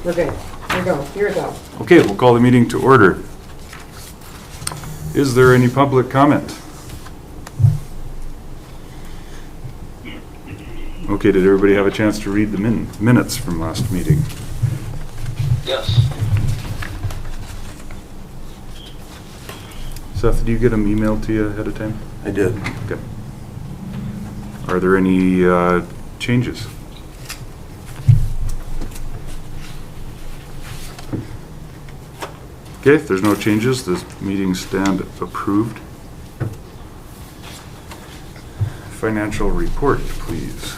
We're good. Here we go. Here we go. Okay, we'll call the meeting to order. Is there any public comment? Okay, did everybody have a chance to read the minutes from last meeting? Yes. Seth, did you get them emailed to you ahead of time? I did. Okay. Are there any changes? Okay, if there's no changes, this meeting stand approved. Financial report, please.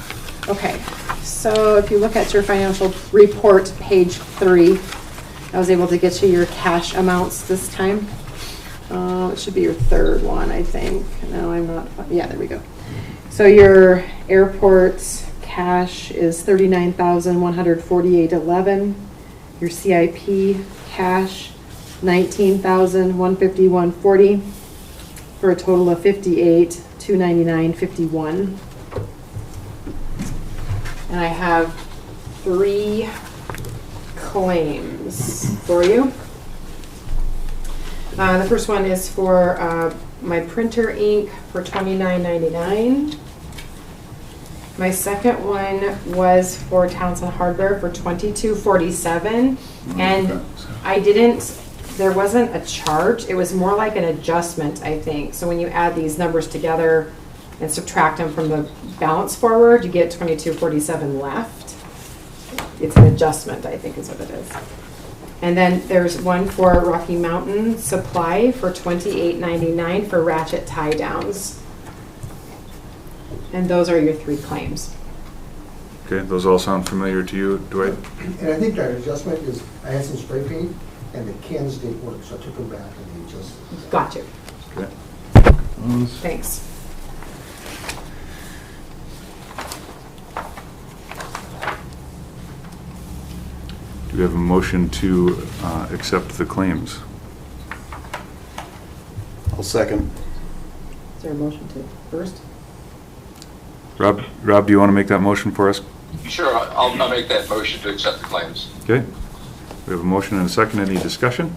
Okay, so if you look at your financial report, page 3, I was able to get you your cash amounts this time. It should be your third one, I think. No, I'm not. Yeah, there we go. So your airport cash is $39,148.11. Your CIP cash $19,151.40 for a total of $58,299.51. And I have 3 claims for you. The first one is for my printer ink for $29.99. My second one was for Townsend Hardware for $22.47, and there wasn't a charge. It was more like an adjustment, I think. So when you add these numbers together and subtract them from the balance forward, you get $22.47 left. It's an adjustment, I think is what it is. And then there's one for Rocky Mountain Supply for $28.99 for ratchet tie downs. And those are your 3 claims. Okay, those all sound familiar to you, Dwight? And I think that adjustment is, I had some spray paint and the cans didn't work, so I took them back and they just. Got you. Okay. Thanks. Do we have a motion to accept the claims? I'll second. Is there a motion to first? Rob, do you want to make that motion for us? Sure, I'll make that motion to accept the claims. Okay. We have a motion and a second. Any discussion?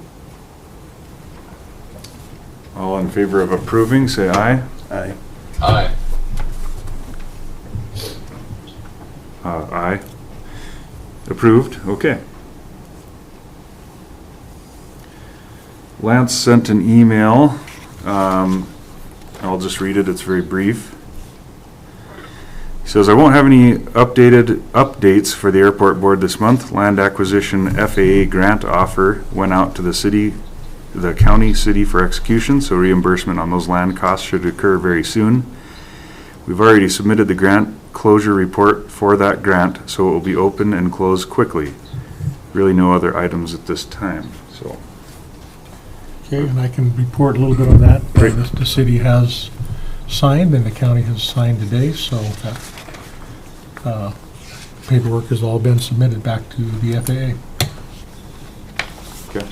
All in favor of approving, say aye. Aye. Aye. Aye. Approved. Okay. Lance sent an email. I'll just read it. It's very brief. He says, I won't have any updates for the airport board this month. Land acquisition FAA grant offer went out to the county city for execution, so reimbursement on those land costs should occur very soon. We've already submitted the grant closure report for that grant, so it will be open and closed quickly. Really no other items at this time, so. Okay, and I can report a little bit on that. Great. The city has signed and the county has signed today, so that paperwork has all been submitted back to the FAA. Okay.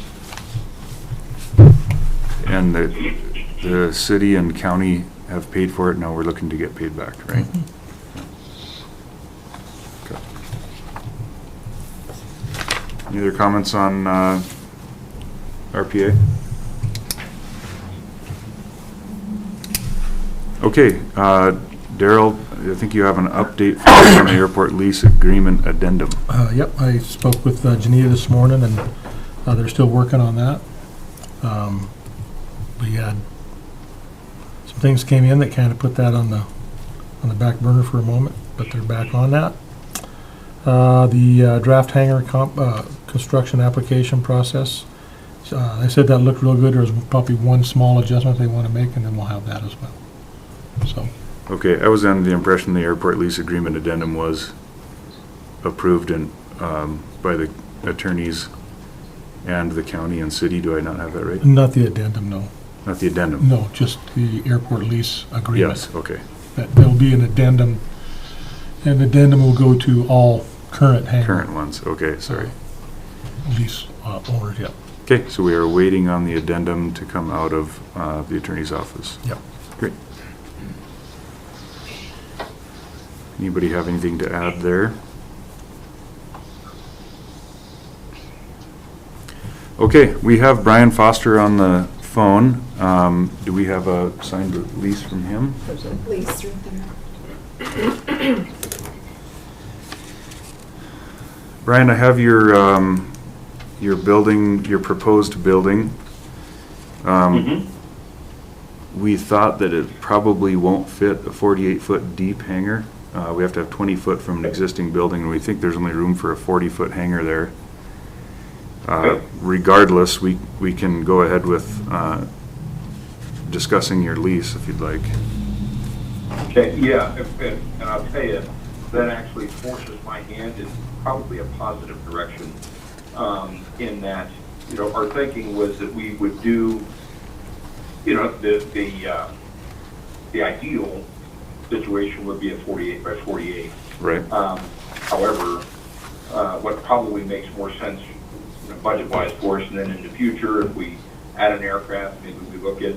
And the city and county have paid for it, now we're looking to get paid back, right? Okay. Any other comments on RPA? Okay, Daryl, I think you have an update for us on the airport lease agreement addendum. Yep, I spoke with Janita this morning, and they're still working on that. We had some things came in that kind of put that on the back burner for a moment, but they're back on that. The draft hangar construction application process, they said that looked real good. There's probably one small adjustment they want to make, and then we'll have that as well. So. Okay, I was under the impression the airport lease agreement addendum was approved and by the attorneys and the county and city. Do I not have that right? Not the addendum, no. Not the addendum? No, just the airport lease agreement. Yes, okay. That there'll be an addendum, and the addendum will go to all current hangar Current ones, okay, sorry. lease owners, yep. Okay, so we are waiting on the addendum to come out of the attorney's office. Yep. Great. Anybody have anything to add there? Okay, we have Brian Foster on the phone. Do we have a signed lease from him? There's a lease right there. Brian, I have your building, your proposed building. We thought that it probably won't fit a 48-foot deep hangar. We have to have 20 foot from an existing building, and we think there's only room for a 40-foot hangar there. Regardless, we can go ahead with discussing your lease if you'd like. Okay, yeah, and I'll tell you, that actually forces my hand in probably a positive direction, in that, you know, our thinking was that we would do, you know, the ideal situation would be a 48 by 48. Right. However, what probably makes more sense, you know, budget-wise for us, and then in the future, if we add an aircraft, maybe we look at,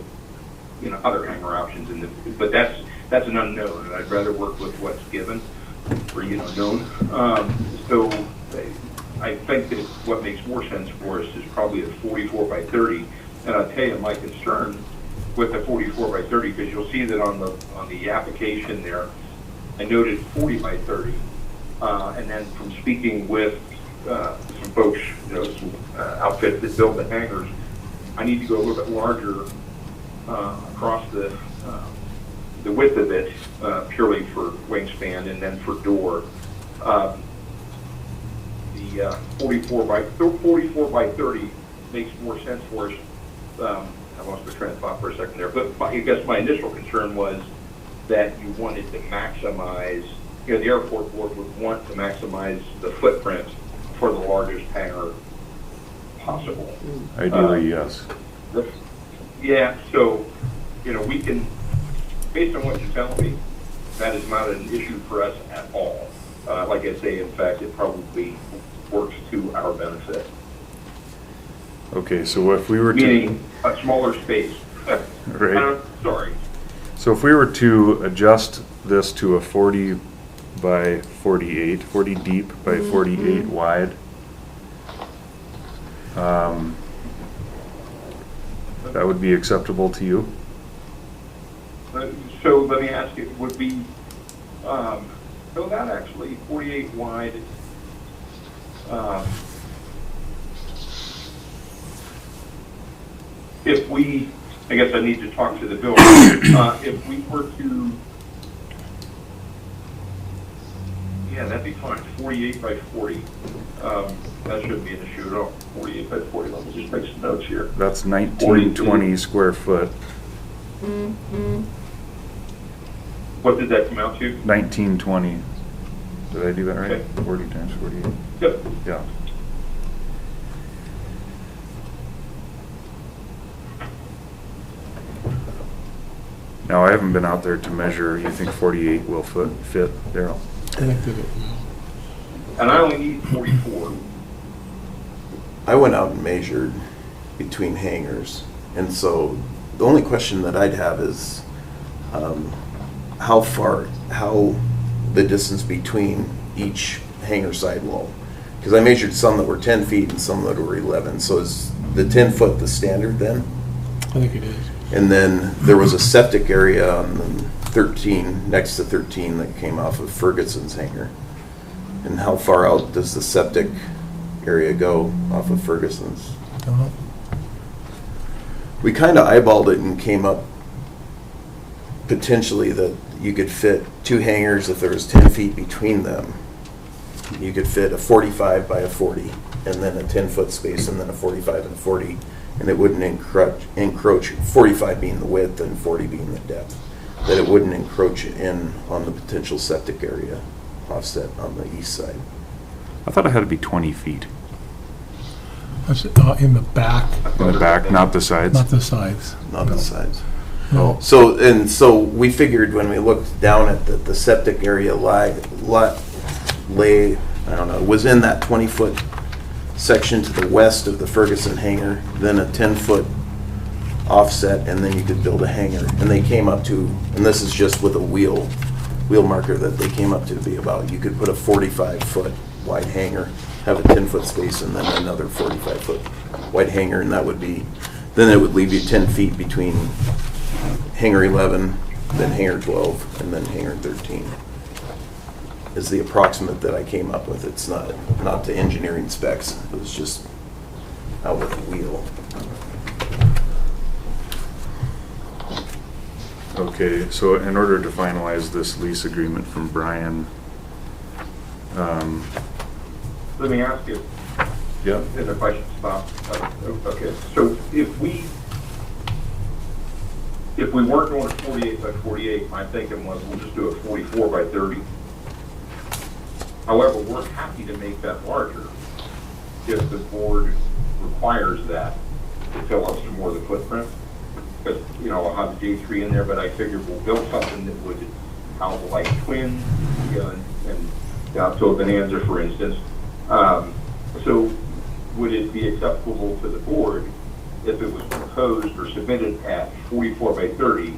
you know, other hangar options. But that's an unknown, and I'd rather work with what's given, or, you know, known. So I think that what makes more sense for us is probably a 44 by 30. And I'll tell you my concern with the 44 by 30, because you'll see that on the application there, I noted 40 by 30. And then from speaking with some folks, you know, some outfits that build the hangars, I need to go a little bit larger across the width of it, purely for wingspan and then for door. The 44 by 30 makes more sense for us. I lost my train of thought for a second there, but I guess my initial concern was that you wanted to maximize, you know, the airport board would want to maximize the footprint for the largest hangar possible. Ideally, yes. Yeah, so, you know, we can, based on what you're telling me, that is not an issue for us at all. Like I say, in fact, it probably works to our benefit. Okay, so if we were to... Meaning a smaller space. Right. Sorry. So if we were to adjust this to a 40 by 48, 40 deep by 48 wide, that would be acceptable to you? So let me ask you, would be, so that actually 48 wide, if we, I guess I need to talk to the builder, if we were to, yeah, that'd be fine, 48 by 40. That shouldn't be an issue at all. 48 by 40, let me just make some notes here. That's 1920 square foot. What did that come out to? 1920. Did I do that right? Okay. 40 times 48. Yep. Yeah. Now, I haven't been out there to measure. You think 48 will fit, Daryl? I think that it will. And I only need 44. I went out and measured between hangars, and so the only question that I'd have is how the distance between each hangar sidewall. Because I measured some that were 10 feet and some that were 11. So is the 10 foot the standard then? I think it is. And then there was a septic area on the 13, next to 13, that came off of Ferguson's hangar. And how far out does the septic area go off of Ferguson's? Don't know. We kind of eyeballed it and came up potentially that you could fit two hangars if there was 10 feet between them. You could fit a 45 by a 40 and then a 10-foot space and then a 45 and a 40, and it wouldn't encroach, 45 being the width and 40 being the depth, that it wouldn't encroach in on the potential septic area offset on the east side. I thought it had to be 20 feet That's in the back, in the back, not the sides. not the sides. Not the sides. No. So we figured when we looked down at the septic area lay, I don't know, was in that 20-foot section to the west of the Ferguson hangar, then a 10-foot offset, and then you could build a hangar. And they came up to, and this is just with a wheel marker that they came up to be about, you could put a 45-foot wide hangar, have a 10-foot space, and then another 45-foot wide hangar, and that would be, then it would leave you 10 feet between hangar 11, then hangar 12, and then hangar 13. Is the approximate that I came up with. It's not to engineering specs. It was just out with the wheel. Okay, so in order to finalize this lease agreement from Brian, Let me ask you, yeah, and if I should stop, okay, so if we weren't going to 48 by 48, my thinking was we'll just do a 44 by 30. However, we're happy to make that larger if the board requires that to fill up some more of the footprint. Because, you know, I'll have the J3 in there, but I figured we'll build something that would house like twins, you know, and so a Bonanza, for instance. So would it be acceptable to the board if it was proposed or submitted at 44 by 30,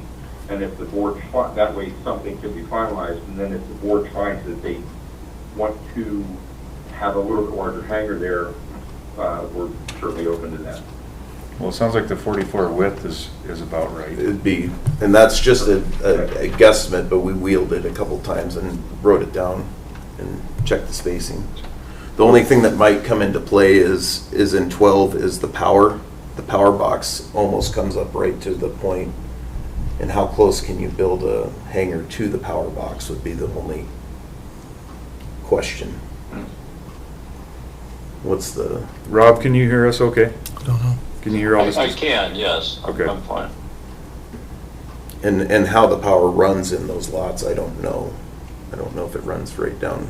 and if the board, that way something can be finalized, and then if the board finds that they want to have a little bit larger hangar there, we're certainly open to that. well, it sounds like the 44 width is about right. It'd be, and that's just a guesstimate, but we wheeled it a couple times and wrote it down and checked the spacing. The only thing that might come into play is in 12 is the power. The power box almost comes up right to the point, and how close can you build a hangar to the power box would be the only question. What's the, Rob, can you hear us okay? Don't know. Can you hear all this? I can, yes. Okay. I'm fine. and how the power runs in those lots, I don't know. I don't know if it runs right down.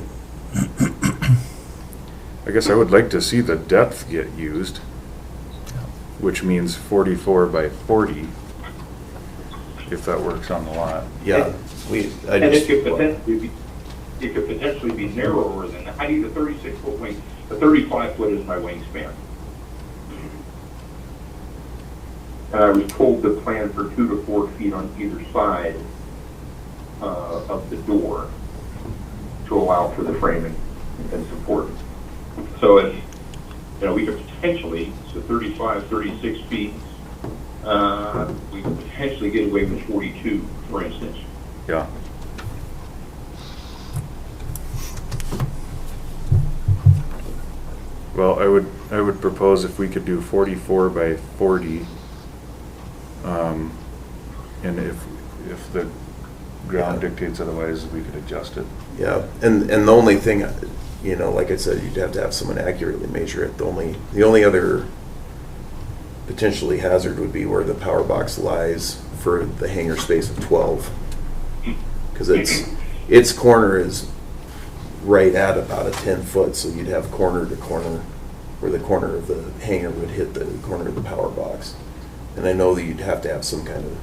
I guess I would like to see the depth get used, which means 44 by 40, if that works on the lot. Yeah, I And just. it could potentially be narrower than that. I need a 36-foot wing, a 35-foot is my wingspan. And I was told to plan for 2 to 4 feet on either side of the door to allow for the framing and support. So if, you know, we could potentially, so 35, 36 feet, we could potentially get away with 42, for instance. Yeah. Well, I would propose if we could do 44 by 40, and if the ground dictates otherwise, we could adjust it. Yeah, and the only thing, you know, like I said, you'd have to have someone accurately measure it. The only other potentially hazard would be where the power box lies for the hangar space of 12. Because its corner is right at about a 10 foot, so you'd have corner to corner, where the corner of the hangar would hit the corner of the power box. And I know that you'd have to have some kind of,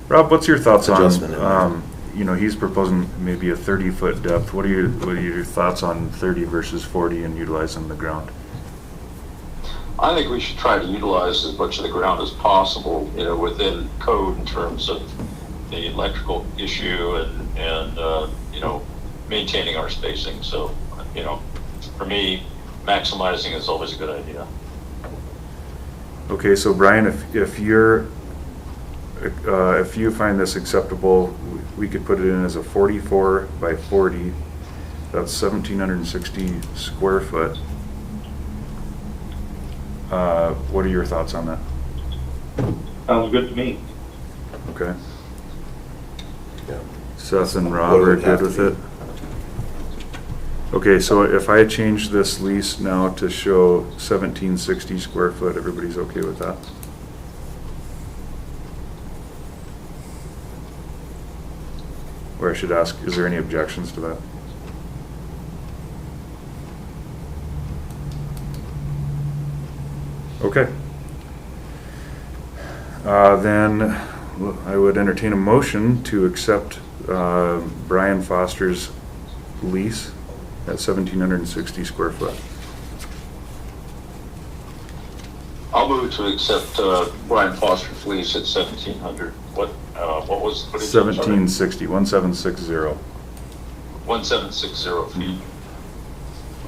Rob, what's your thoughts Adjustment in there. on, you know, he's proposing maybe a 30-foot depth. What are your thoughts on 30 versus 40 and utilizing the ground? I think we should try to utilize as much of the ground as possible, you know, within code in terms of the electrical issue and you know, maintaining our spacing. So, you know, for me, maximizing is always a good idea. Okay, so Brian, if you find this acceptable, we could put it in as a 44 by 40. That's 1,760 square foot. What are your thoughts on that? Sounds good to me. Okay. yeah. Seth and What Rob would are it have good with to it? Okay, so if I change this lease now to show 1,760 square foot, everybody's okay with that? Or I should ask, is there any objections to that? Okay. Then I would entertain a motion to accept Brian Foster's lease at 1,760 square foot. I'll move to accept Brian Foster's lease at 1,700. What was the footage? I'm sorry. 1760, 1760. 1760 feet.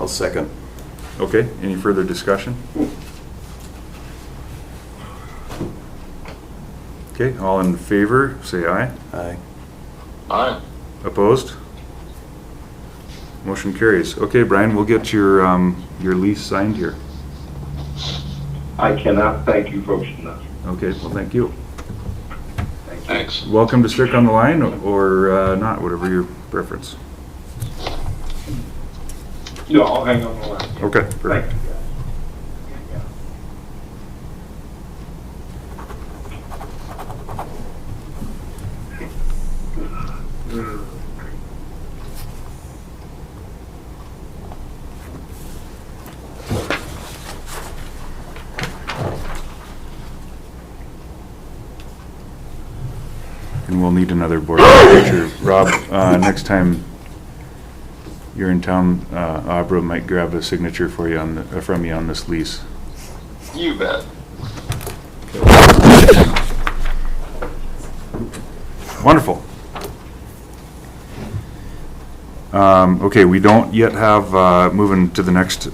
I'll second. Okay, any further discussion? Okay, all in favor, say aye. Aye. Aye. Opposed? Motion carries. Okay, Brian, we'll get your lease signed here. I cannot thank you folks enough. Okay, well, thank you. Thank you. Thanks. Welcome to stick on the line or not, whatever your preference. No, I'll hang on the line. Okay, Thank perfect. you. And we'll need another board signature. Rob, next time you're in town, Abra might grab a signature for you on the, from you on this lease. You bet. Wonderful. Okay, we don't yet have, moving to the next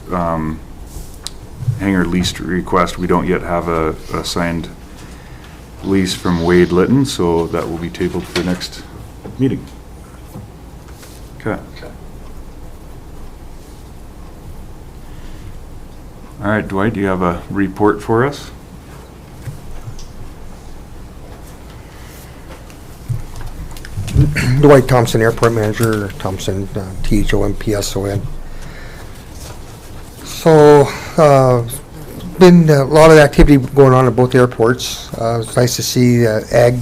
hangar lease request, we don't yet have a signed lease from Wade Litton, so that will be tabled for next meeting. Okay. All right, Dwight, do you have a report for us? Dwight Thompson, Airport Manager, Thompson, Thompson. So, been a lot of activity going on at both airports. It's nice to see ag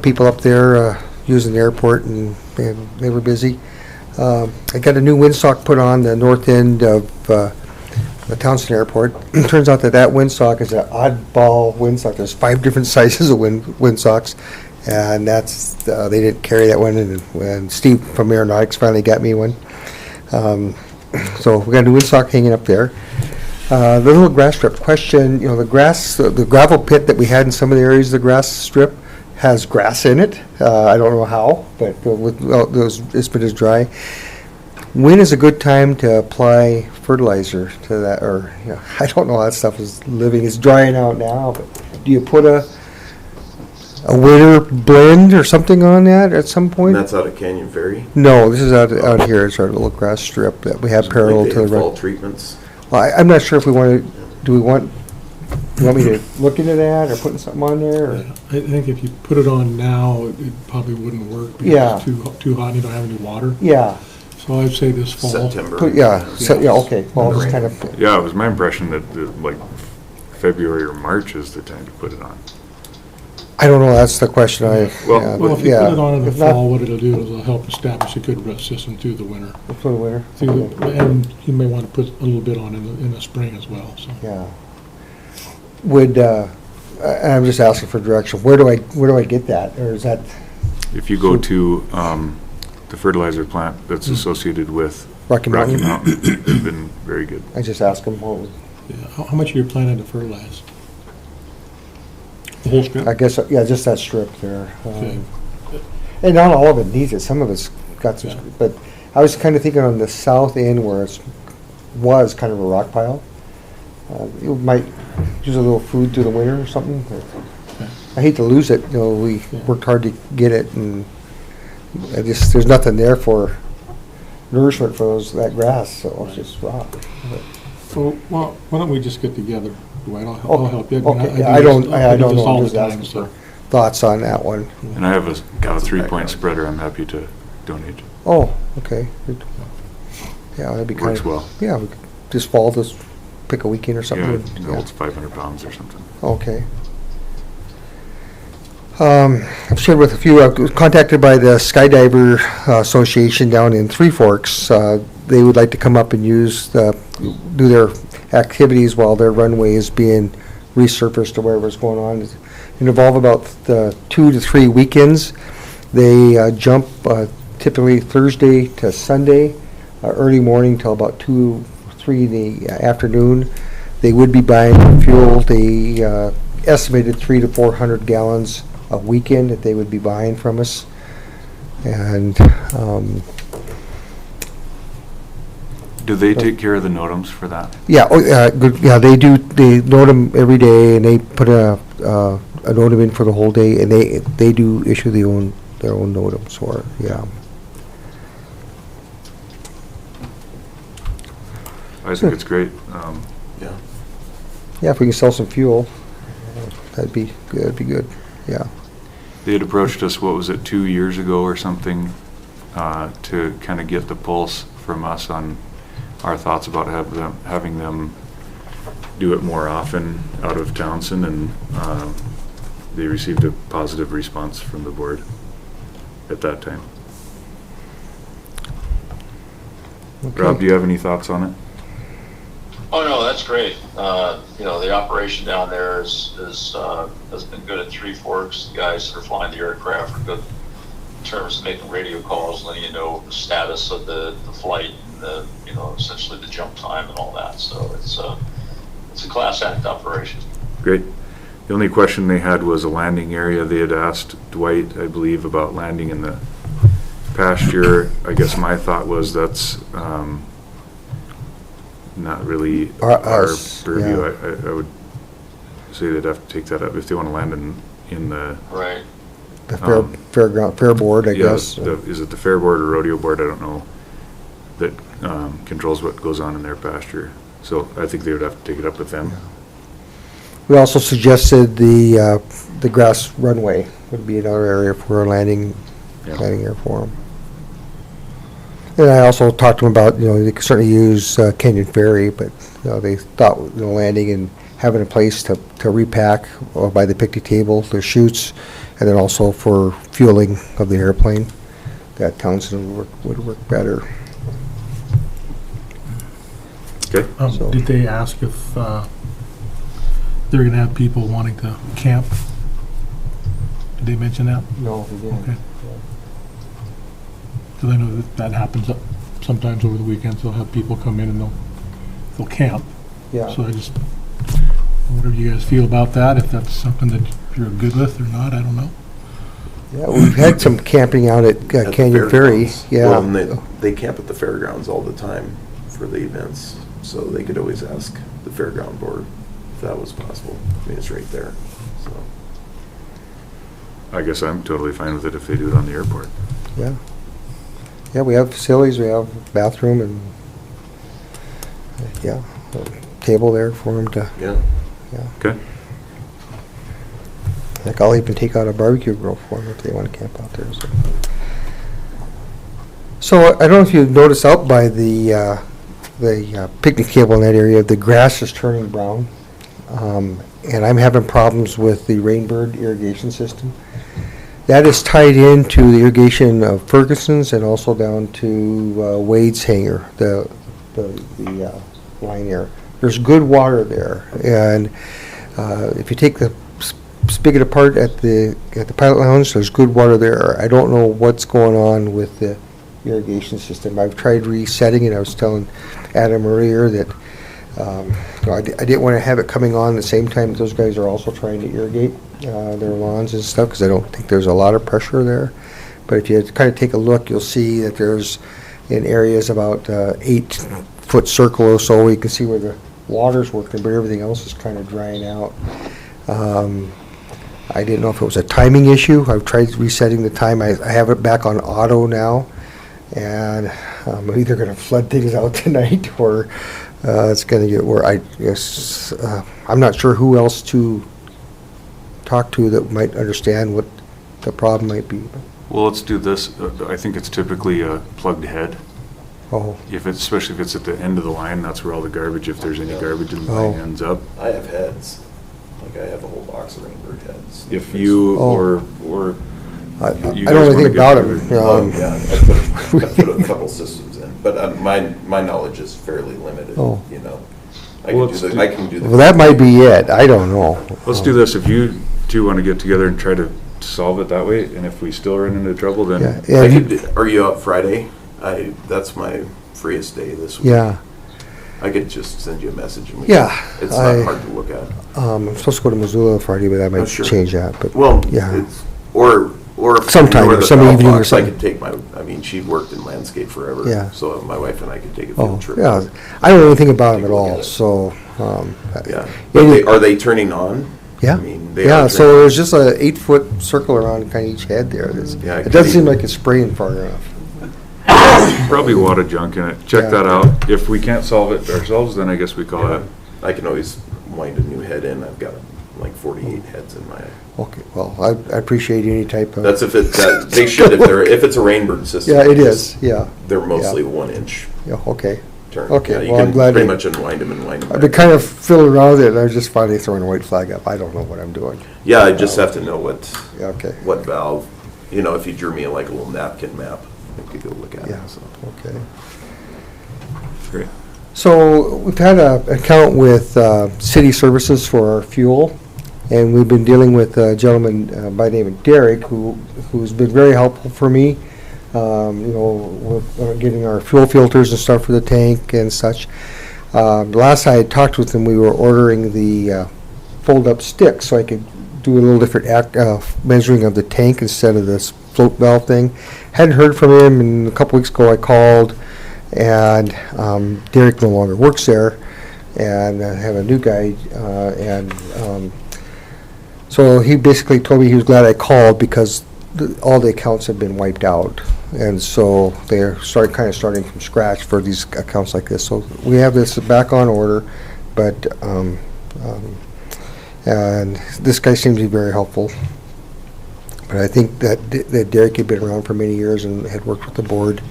people up there using the airport, and they were busy. I got a new windsock put on the north end of the Townsend Airport. It turns out that windsock is an oddball windsock. There's 5 different sizes of windsocks, and that's they didn't carry that one. And Steve from Aeronautics finally got me one. So we got a new windsock hanging up there. The little grass strip question, the gravel pit that we had in some of the areas of the grass strip has grass in it. I don't know how, but it's been as dry. When is a good time to apply fertilizer to that? Or I don't know how that stuff is living. It's drying out now, but do you put a winter blend or something on that at some point? And that's out of Canyon Ferry? No, this is out here. It's our little grass strip that we have parallel to the fall road. treatments. Well, I'm not sure if we want to. Do you want me to look into that or putting something on there? Or? I think if you put it on now, it probably wouldn't work because Yeah. it's too hot and you don't have any water. Yeah. So I'd say this fall. September. Okay. Well, just kind of. Yeah, it was my impression that like February or March is the time to put it on. I don't know. That's the question. Well, Well, if you yeah. put it on in the If not- fall, what it'll do is it'll help establish a good root system through the winter. For the winter. And you may want to put a little bit on in the spring as well, so. Yeah. Would I'm just asking for direction. Where do I get that, or is that? If you go to the fertilizer plant that's associated with Rocky Mountain? they've been very good. I just asked them. What was, Yeah. How much are you planning to fertilize? The whole strip? I guess just that strip there. Okay. And not all of it needs it. Some of it's got some, Yeah. but I was kind of thinking on the south end where it was kind of a rock pile. You might use a little food through the winter or something. But I hate to lose it. We Yeah. worked hard to get it, and there's nothing there for nourishment for that grass, so it's just rock. Well, why don't we just get together, Dwight? I'll help you. Okay, do I don't this know. all I'm the just time, asking so. for thoughts on that one. And I have got a 3-point spreader I'm happy to donate. Oh, okay. Good. Yeah, that'd be kind Works of. well. Yeah, we could just fall, just pick a weekend or something. Yeah, no, it's 500 pounds or something. Okay. I've shared with a few, I was contacted by the Skydiver Association down in Three Forks. They would like to come up and do their activities while their runway is being resurfaced or whatever's going on. It involves about 2 to 3 weekends. They jump typically Thursday to Sunday, early morning till about 2, 3 in the afternoon. They would be buying fuel. They estimated 300 to 400 gallons a weekend that they would be buying from us. And Do they take care of the NOTAMs for that? Yeah, good, yeah, they note them every day, and they put a NOTAM in for the whole day, and they do issue their own NOTAMs, or, yeah. I think it's great. Yeah. Yeah, if we can sell some fuel, that'd be good, yeah. They had approached us, what was it, 2 years ago or something, to kind of get the pulse from us on our thoughts about having them do it more often out of Townsend, and they received a positive response from the board at that time. Okay. Rob, do you have any thoughts on it? Oh, no, that's great. You know, the operation down there has been good at Three Forks. The guys that are flying the aircraft are good in terms of making radio calls, letting you know the status of the flight, and you know, essentially the jump time and all that. So it's a class act operation. Great. The only question they had was a landing area. They had asked Dwight, I believe, about landing in the pasture. I guess my thought was that's not really our Us, purview. yeah. I would say they'd have to take that up if they want to land in the Right. The fair board, I guess. Is it the fair board or rodeo board? I don't know. That controls what goes on in their pasture. So I think they would have to take it up with them. We also suggested the grass runway would be another area for a landing area for them. And I also talked to them about, they could certainly use Canyon Ferry, but, they thought, landing and having a place to repack by the picnic table, their chutes, and then also for fueling of the airplane, that Townsend would work better. Okay. So- Did they ask if they're gonna have people wanting to camp? Did they mention that? No, we didn't. Okay. Because I know that happens sometimes over the weekends. They'll have people come in and they'll camp. Yeah. So I just, whatever you guys feel about that, if that's something that you're good with or not, I don't know. Yeah, we've had some camping out at At the Canyon Ferry, fairgrounds. yeah. Well, and they camp at the fairgrounds all the time for the events, so they could always ask the fairground board if that was possible. I mean, it's right there, so. I guess I'm totally fine with it if they do it on the airport. Yeah. Yeah, we have facilities, we have bathroom and, a table there for them to, Yeah. Okay. like, I'll even take out a barbecue grill for them if they want to camp out there, so. So, I don't know if you've noticed out by the picnic table in that area, the grass is turning brown. And I'm having problems with the Rainbird irrigation system. That is tied into the irrigation of Ferguson's and also down to Wade's hangar, the line there. There's good water there, and if you take the spigot apart at the pilot lounge, there's good water there. I don't know what's going on with the irrigation system. I've tried resetting it. I was telling Adam earlier that I didn't want to have it coming on the same time that those guys are also trying to irrigate their lawns and stuff, because I don't think there's a lot of pressure there. But if you kind of take a look, you'll see that there's in areas about 8-foot circle or so, you can see where the water's working, but everything else is kind of drying out. I didn't know if it was a timing issue. I've tried resetting the time. I have it back on auto now, and I'm either going to flood things out tonight or it's going to get where I guess I'm not sure who else to talk to that might understand what the problem might be. Well, let's do this. I think it's typically a plugged head. Oh, Especially if it's at the end of the line, that's where all the garbage, if there's any garbage in the line, Oh. ends up. I have heads, like I have a whole box of Rainbird heads. If you Oh. or I You don't guys know wanna anything get about together? them. Oh, yeah, I put a couple systems in, but my knowledge is fairly limited, Oh. you know. Well, I can do the. Well, that might be it. I don't know. let's do this. If you two want to get together and try to solve it that way, and if we still run into trouble, then Yeah, Are you out Friday? That's my freest day this week. yeah. I could just send you a message and Yeah, it's I- not hard to look at. I'm supposed to go to Missoula Friday, but I Oh, might sure. change that. But Well, yeah. it's, or Or if Sometime, you or were the some foul evening or fox, I something. could take I mean, she worked in landscape forever. Yeah. So my wife and I could take a Oh, field trip. yeah. I don't know anything about them Take at a look all, at it. so, Yeah. Any- Are they turning on? yeah. I mean, they Yeah, are so turning- there's just a 8-foot circle around kind of each head there. Yeah, It doesn't seem like it's spraying far enough. Probably water junk in it. Check Yeah. that out. If we can't solve it ourselves, then I guess we call it. I can always wind a new head in. I've got like 48 heads in my. Okay, well, I appreciate any type of. That's if they should, if it's a rainbird system. Yeah, it is, yeah. They're mostly 1-inch Yeah, okay. turn. Okay, Yeah, you well, I'm can glad pretty you- much unwind them and wind them. I've been back. kind of fiddling around with it, and I was just finally throwing a white flag up. I don't know what I'm doing. Yeah, I just have to know Yeah, okay, what valve, if you drew me like a little napkin map, I could go look at it, yeah, so. okay. Great. So we've had an account with City Services for our fuel, and we've been dealing with a gentleman by the name of Derek, who's been very helpful for me. We're getting our fuel filters and stuff for the tank and such. The last I had talked with him, we were ordering the fold-up stick, so I could do a little different measuring of the tank instead of this float valve thing. Hadn't heard from him, and a couple weeks ago I called, and Derek no longer works there, and I have a new guy, so he basically told me he was glad I called because all the accounts have been wiped out, and so they're starting from scratch for these accounts like this. So we have this back on order, but and this guy seems to be very helpful. But I think that Derek had been around for many years and had worked with the board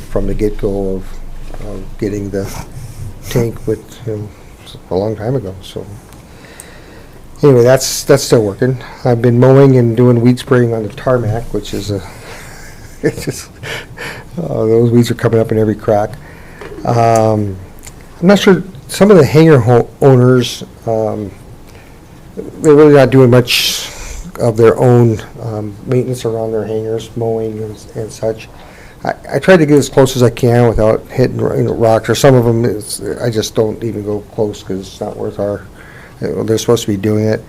from the get-go of getting the tank with him a long time ago. So anyway, that's still working. I've been mowing and doing weed spraying on the tarmac, which is it's just those weeds are coming up in every crack. I'm not sure. Some of the hangar owners, they're really not doing much of their own maintenance around their hangars, mowing and such. I try to get as close as I can without hitting rocks, or some of them I just don't even go close because it's not worth they're supposed to be doing it.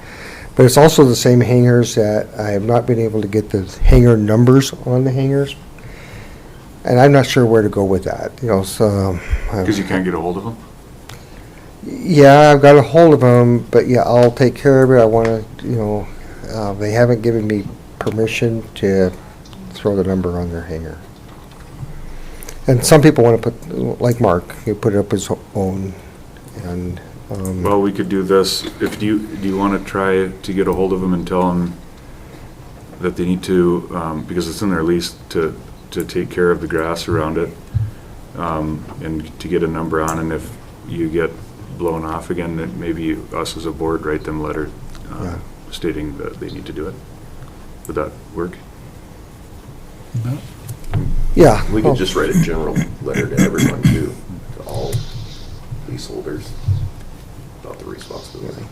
But it's also the same hangars that I have not been able to get the hangar numbers on the hangars. And I'm not sure where to go with that, so. Because you can't get a hold of them? Yeah, I've got a hold of them, but yeah, I'll take care of it. I want to, they haven't given me permission to throw the number on their hangar. And some people want to put, like Mark, he put it up his own, and. Well, we could do this. Do you want to try to get a hold of them and tell them that they need to, because it's in their lease, to take care of the grass around it, and to get a number on, and if you get blown off again, then maybe us as a board write them a letter Yeah. stating that they need to do it. Would that work? Yeah. We well, could just write a general letter to everyone too, to all leaseholders about the responsibility.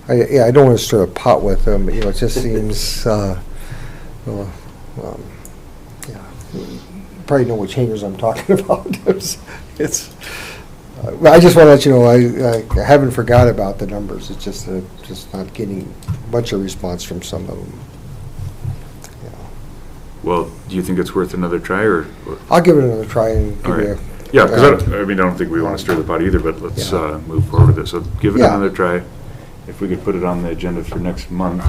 I don't want to stir a pot with them, but, it just seems, yeah. You probably know which hangars I'm talking about. It's I just want to let you know, I haven't forgot about the numbers. It's just not getting a bunch of response from some of them. Yeah. Well, do you think it's worth another try, or? I'll give it another try and All give right. you Yeah, because I don't think we want to stir the pot either, but let's Yeah. move forward with it. So give it Yeah. another try. If we could put it on the agenda for next month,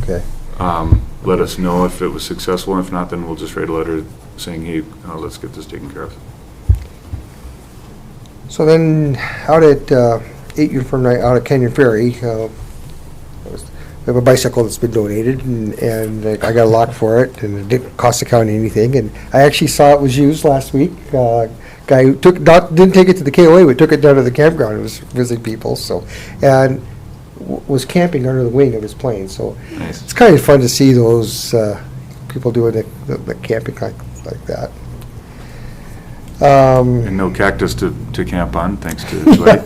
okay. let us know if it was successful. If not, then we'll just write a letter saying, hey, let's get this taken care of. So then, out at 8 Uniform Night, out at Canyon Ferry, we have a bicycle that's been donated, and I got a lock for it, and it didn't cost the county anything. And I actually saw it was used last week. Guy who didn't take it to the KOA, but took it down to the campground. It was visiting people, and was camping under the wing of his plane. So Nice. it's kind of fun to see those people doing the camping like that. And no cactus to camp on, thanks to Dwight.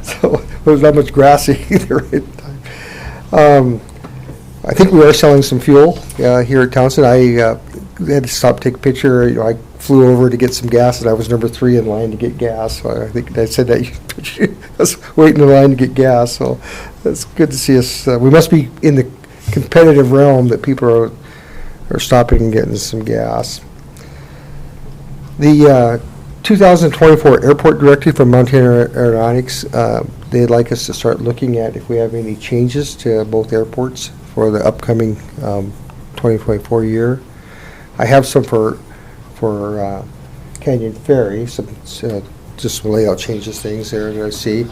So there's not much grass either at the time. I think we are selling some fuel here at Townsend. I had to stop, take a picture. I flew over to get some gas, and I was number 3 in line to get gas. So I think I said that I was waiting in line to get gas. So it's good to see us. We must be in the competitive realm that people are stopping and getting some gas. The 2024 airport directive from Montana Aeronautics, they'd like us to start looking at if we have any changes to both airports for the upcoming 2024 year. I have some for Canyon Ferry, some just some layout changes, things there that I see.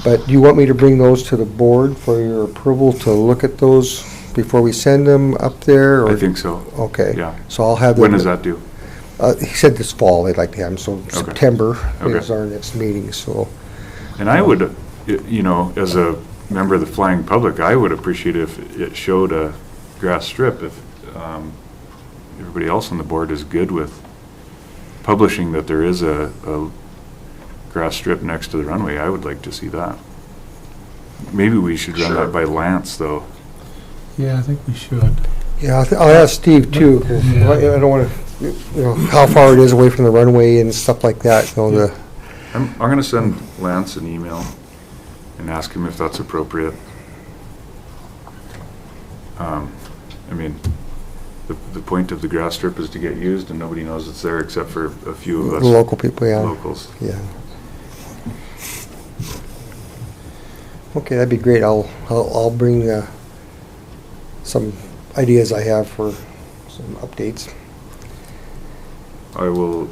But do you want me to bring those to the board for your approval to look at those before we send them up there? Or? I think so. Okay. Yeah. So I'll have them. When is that due? He said this fall they'd like to have them, so September Okay. is our next meeting, so. And I would, you know, as a member of the flying public, I would appreciate if it showed a grass strip. If everybody else on the board is good with publishing that there is a grass strip next to the runway, I would like to see that. Maybe we should run Sure. that by Lance, though. Yeah, I think we should. Yeah, I'll ask Steve too, 'cause Yeah. I don't want to, you know, how far it is away from the runway and stuff like that, you know, I'm gonna send Lance an email and ask him if that's appropriate. I mean, the point of the grass strip is to get used, and nobody knows it's there except for a few of the us local people, yeah. locals. Yeah. Okay, that'd be great. I'll bring some ideas I have for some updates. I will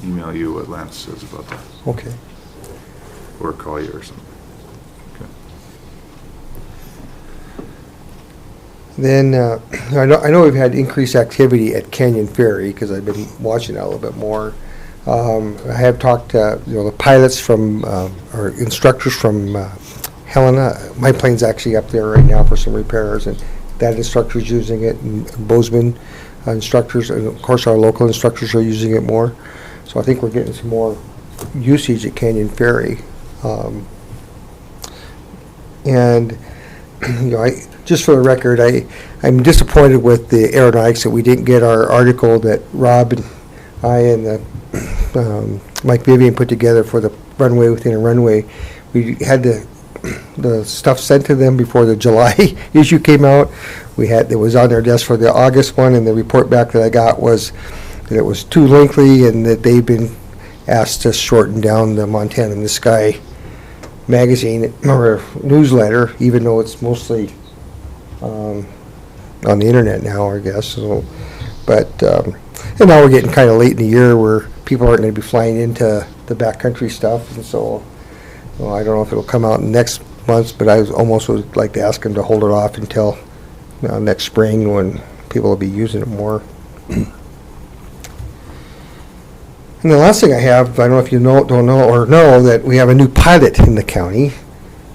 email you what Lance says about that, Okay. or call you or something. Okay. Then, I know we've had increased activity at Canyon Ferry, because I've been watching that a little bit more. I have talked to, you know, the pilots from, or instructors from Helena. My plane's actually up there right now for some repairs, and that instructor's using it, and Bozeman instructors, and of course our local instructors are using it more. So I think we're getting some more usage at Canyon Ferry. And, you know, just for the record, I'm disappointed with the aeronautics that we didn't get our article that Rob and I and Mike Vivian put together for the runway within a runway. We had the stuff sent to them before the July issue came out. It was on their desk for the August one, and the report back that I got was that it was too lengthy and that they've been asked to shorten down the Montana in the Sky magazine or newsletter, even though it's mostly on the internet now, I guess. So, but and now we're getting kind of late in the year where people aren't going to be flying into the backcountry stuff, and so well, I don't know if it'll come out next month, but I almost would like to ask them to hold it off until next spring when people will be using it more. And the last thing I have, I don't know if you don't know that we have a new pilot in the county.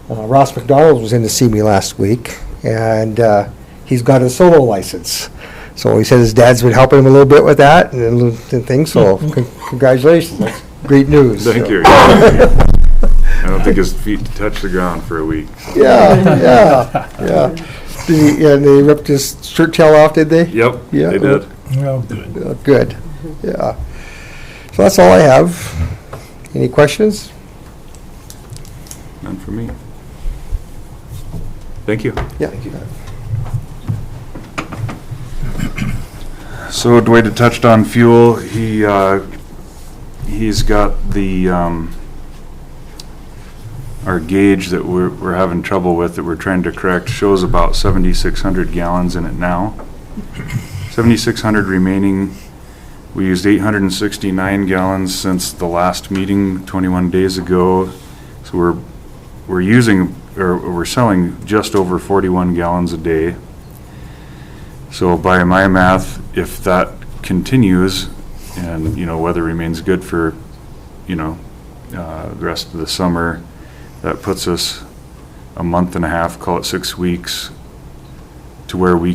Ross McDonald was in to see me last week, and he's got a solo license. So he said his dad's been helping him a little bit with that and things, so congratulations. That's great news. Thank So. you. I don't think his feet touched the ground for a week. Yeah. And they ripped his shirt tail off, did they? Yep, Yeah. they did. Well, good. Good. Yeah. So that's all I have. Any questions? None for me. Thank you. Yeah. So Dwight had touched on fuel. He's got the our gauge that we're having trouble with, that we're trying to correct, shows about 7,600 gallons in it now. 7,600 remaining. We used 869 gallons since the last meeting 21 days ago. So we're using, or we're selling just over 41 gallons a day. So by my math, if that continues and, you know, weather remains good for, you know, the rest of the summer, that puts us a month and a half, call it 6 weeks, to where we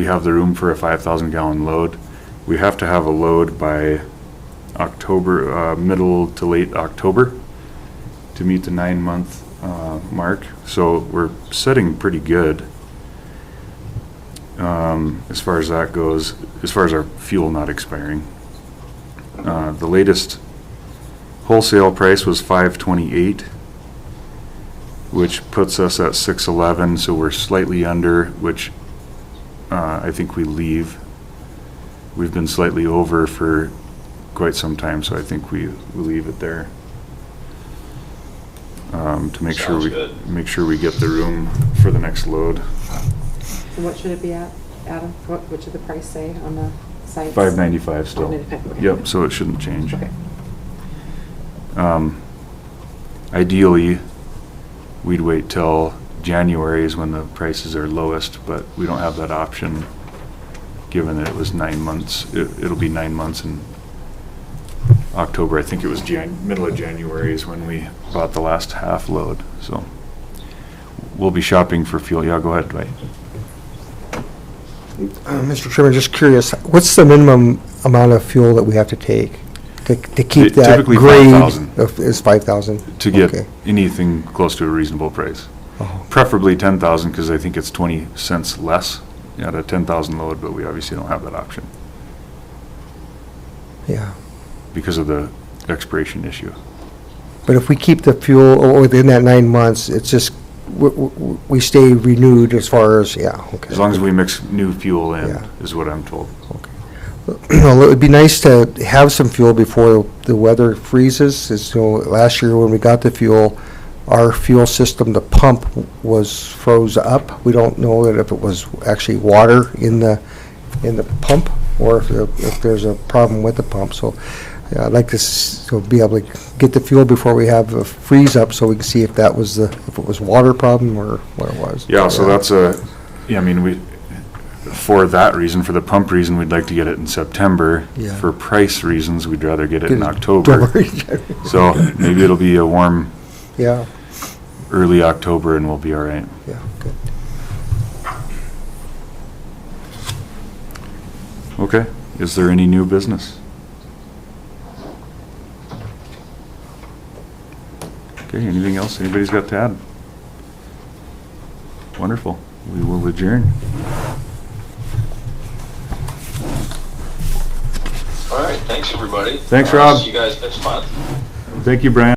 have the room for a 5,000 gallon load. We have to have a load by October, middle to late October, to meet the 9-month mark. So we're setting pretty good as far as that goes, as far as our fuel not expiring. The latest wholesale price was $5.28. which puts us at 611, so we're slightly under, which I think we leave. We've been slightly over for quite some time, so I think we leave it there. To make sure Sounds good. we get the room for the next load. And what should it be at, Adam? What should the price say on the sites? $595 still. $595, okay. Yep, so it shouldn't change. Okay. Ideally, we'd wait till January is when the prices are lowest, but we don't have that option, given that it was 9 months. It'll be 9 months in October. I think it was middle of January is when we bought the last half load, so we'll be shopping for fuel. Yeah, go ahead, Dwight. Mr. Chairman, just curious, what's the minimum amount of fuel that we have to take to keep that Typically grade? 5,000. Is 5,000? To get Okay. anything close to a reasonable price. Oh. Preferably 10,000, because I think it's 20 cents less at a 10,000 load, but we obviously don't have that option Yeah. because of the expiration issue. But if we keep the fuel within that 9 months, it's just, we stay renewed as far as, yeah, okay. As long as we mix new fuel in, Yeah. is what I'm told. Well, it would be nice to have some fuel before the weather freezes. As you know, last year when we got the fuel, our fuel system, the pump was froze up. We don't know that if it was actually water in the pump or if there's a problem with the pump. So I'd like to be able to get the fuel before we have a freeze up, so we can see if that was if it was water problem or what it was. Yeah, so that's I mean, for that reason, for the pump reason, we'd like to get it in September. Yeah. For price reasons, we'd rather get it in Get it October. So maybe it'll be a warm Yeah, early October and we'll be all right. yeah, good. Okay, is there any new business? Okay, anything else anybody's got to add? Wonderful, we will adjourn. All right, thanks, everybody. Thanks, Rob. See you guys next month. Thank you, Brian.